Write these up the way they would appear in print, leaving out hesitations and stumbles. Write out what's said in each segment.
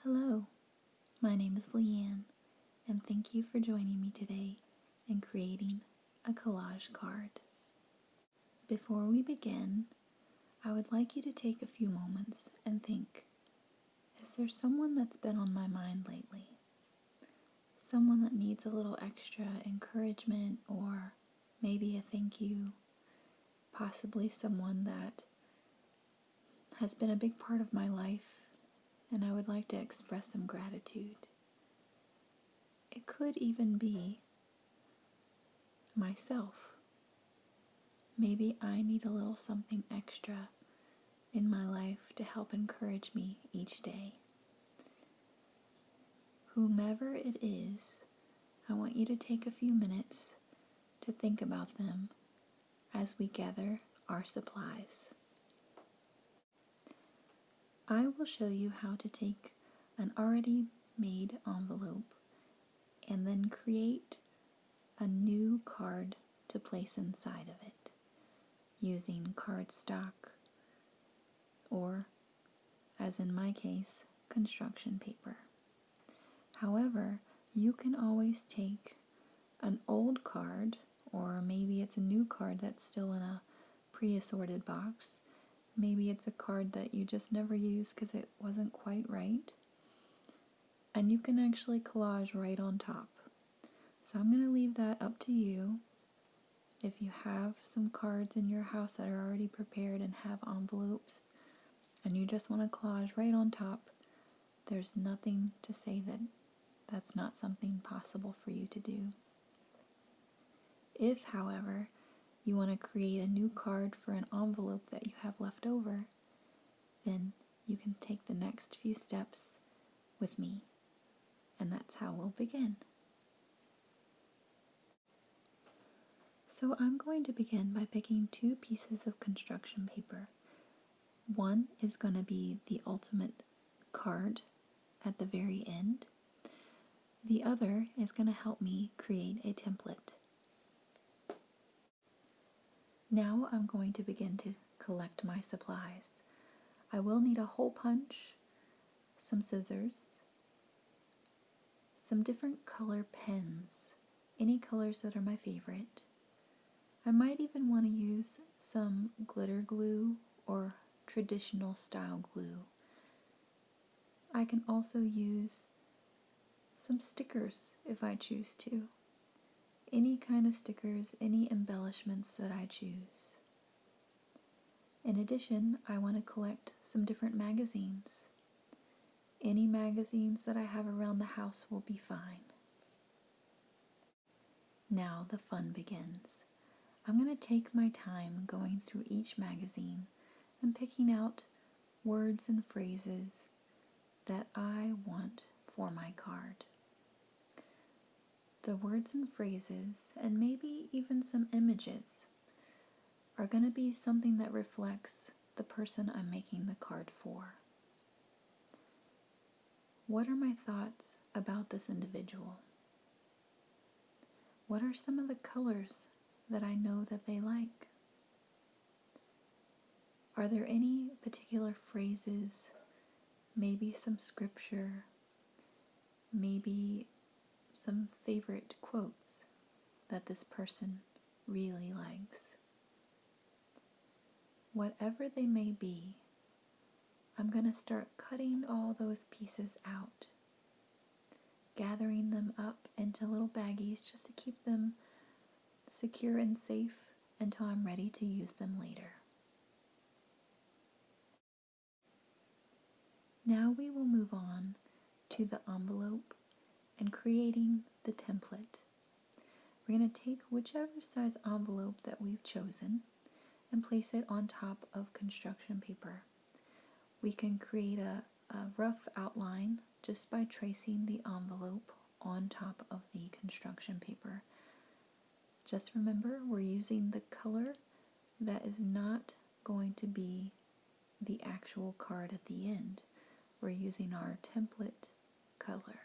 Hello, my name is Leanne, and thank you for joining me today in creating a collage card. Before we begin, I would like you to take a few moments and think, is there someone that's been on my mind lately? Someone that needs a little extra encouragement or maybe a thank you, possibly someone that has been a big part of my life and I would like to express some gratitude. It could even be myself. Maybe I need a little something extra in my life to help encourage me each day. Whomever it is, I want you to take a few minutes to think about them as we gather our supplies. I will show you how to take an already made envelope and then create a new card to place inside of it using cardstock or, as in my case, construction paper. However, you can always take an old card, or maybe it's a new card that's still in a pre-assorted box. Maybe it's a card that you just never used because it wasn't quite right. And you can actually collage right on top. So I'm going to leave that up to you. If you have some cards in your house that are already prepared and have envelopes, and you just want to collage right on top, there's nothing to say that that's not something possible for you to do. If, however, you want to create a new card for an envelope that you have left over, then you can take the next few steps with me, and that's how we'll begin. So I'm going to begin by picking two pieces of construction paper. One is going to be the ultimate card at the very end. The other is going to help me create a template. Now I'm going to begin to collect my supplies. I will need a hole punch, some scissors, some different color pens, any colors that are my favorite. I might even want to use some glitter glue or traditional style glue. I can also use some stickers if I choose to. Any kind of stickers, any embellishments that I choose. In addition, I want to collect some different magazines. Any magazines that I have around the house will be fine. Now the fun begins. I'm going to take my time going through each magazine and picking out words and phrases that I want for my card. The words and phrases, and maybe even some images, are going to be something that reflects the person I'm making the card for. What are my thoughts about this individual? What are some of the colors that I know that they like? Are there any particular phrases, maybe some scripture, maybe some favorite quotes that this person really likes? Whatever they may be, I'm going to start cutting all those pieces out, gathering them up into little baggies just to keep them secure and safe until I'm ready to use them later. Now we will move on to the envelope and creating the template. We're going to take whichever size envelope that we've chosen and place it on top of construction paper. We can create a rough outline just by tracing the envelope on top of the construction paper. Just remember, we're using the color that is not going to be the actual card at the end. We're using our template color.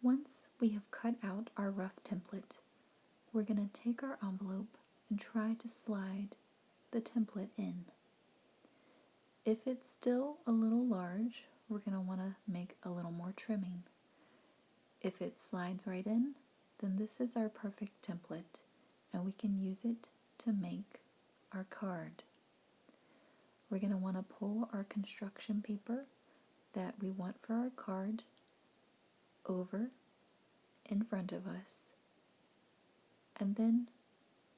Once we have cut out our rough template, we're going to take our envelope and try to slide the template in. If it's still a little large, we're going to want to make a little more trimming. If it slides right in, then this is our perfect template, and we can use it to make our card. We're going to want to pull our construction paper that we want for our card over in front of us, and then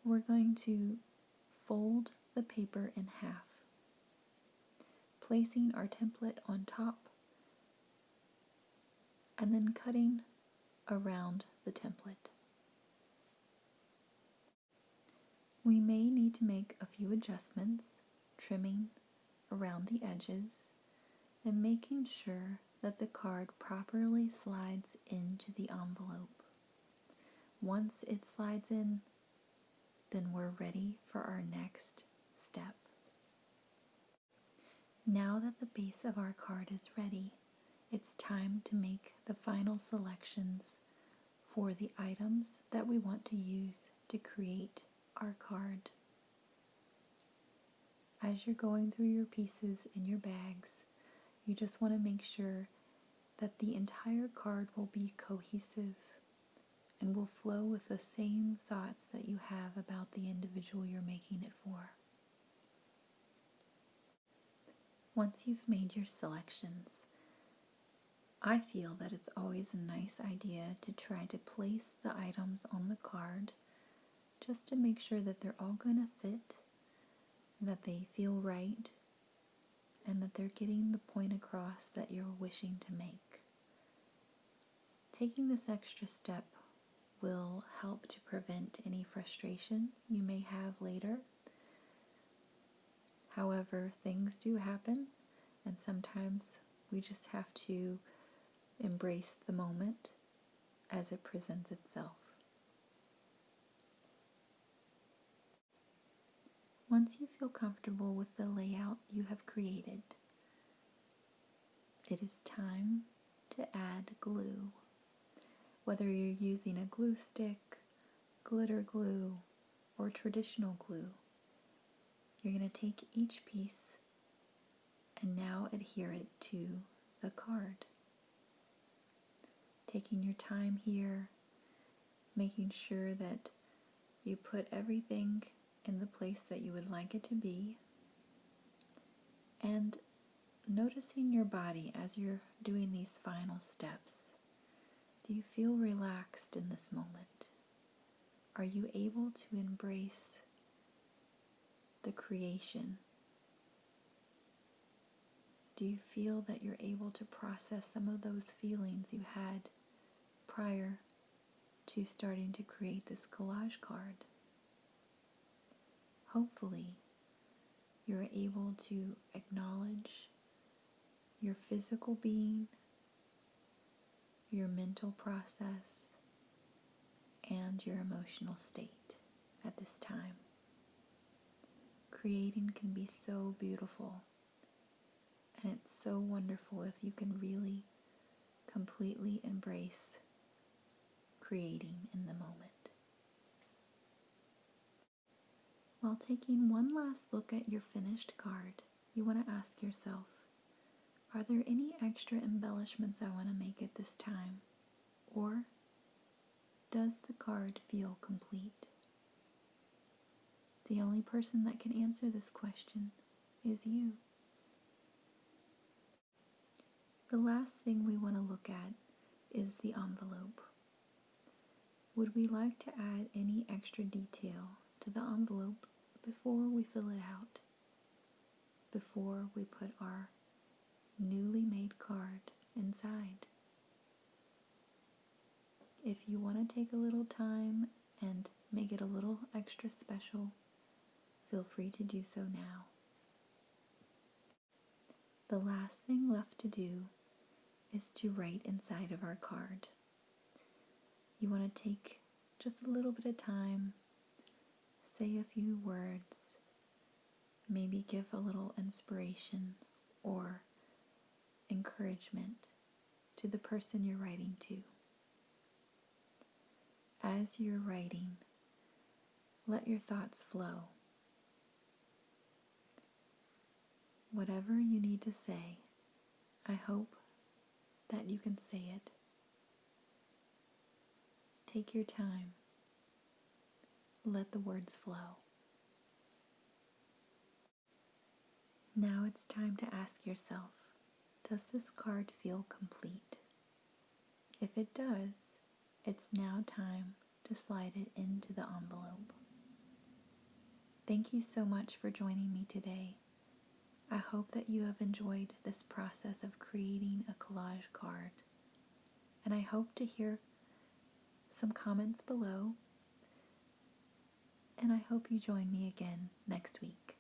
we're going to fold the paper in half, placing our template on top and then cutting around the template. We may need to make a few adjustments, trimming around the edges and making sure that the card properly slides into the envelope. Once it slides in, then we're ready for our next step. Now that the base of our card is ready, it's time to make the final selections for the items that we want to use to create our card. As you're going through your pieces in your bags, you just want to make sure that the entire card will be cohesive and will flow with the same thoughts that you have about the individual you're making it for. Once you've made your selections, I feel that it's always a nice idea to try to place the items on the card just to make sure that they're all going to fit, that they feel right, and that they're getting the point across that you're wishing to make. Taking this extra step will help to prevent any frustration you may have later. However, things do happen, and sometimes we just have to embrace the moment as it presents itself. Once you feel comfortable with the layout you have created, it is time to add glue. Whether you're using a glue stick, glitter glue, or traditional glue, you're going to take each piece and now adhere it to the card. Taking your time here, making sure that you put everything in the place that you would like it to be, and noticing your body as you're doing these final steps. Do you feel relaxed in this moment? Are you able to embrace the creation? Do you feel that you're able to process some of those feelings you had prior to starting to create this collage card? Hopefully, you're able to acknowledge your physical being, your mental process, and your emotional state at this time. Creating can be so beautiful, and it's so wonderful if you can really completely embrace creating in the moment. While taking one last look at your finished card, you want to ask yourself, are there any extra embellishments I want to make at this time? Or does the card feel complete? The only person that can answer this question is you. The last thing we want to look at is the envelope. Would we like to add any extra detail to the envelope before we fill it out? Before we put our newly made card inside? If you want to take a little time and make it a little extra special, feel free to do so now. The last thing left to do is to write inside of our card. You want to take just a little bit of time, say a few words, maybe give a little inspiration or encouragement to the person you're writing to. As you're writing, let your thoughts flow. Whatever you need to say, I hope that you can say it. Take your time. Let the words flow. Now it's time to ask yourself, does this card feel complete? If it does, it's now time to slide it into the envelope. Thank you so much for joining me today. I hope that you have enjoyed this process of creating a collage card, and I hope to hear some comments below, and I hope you join me again next week.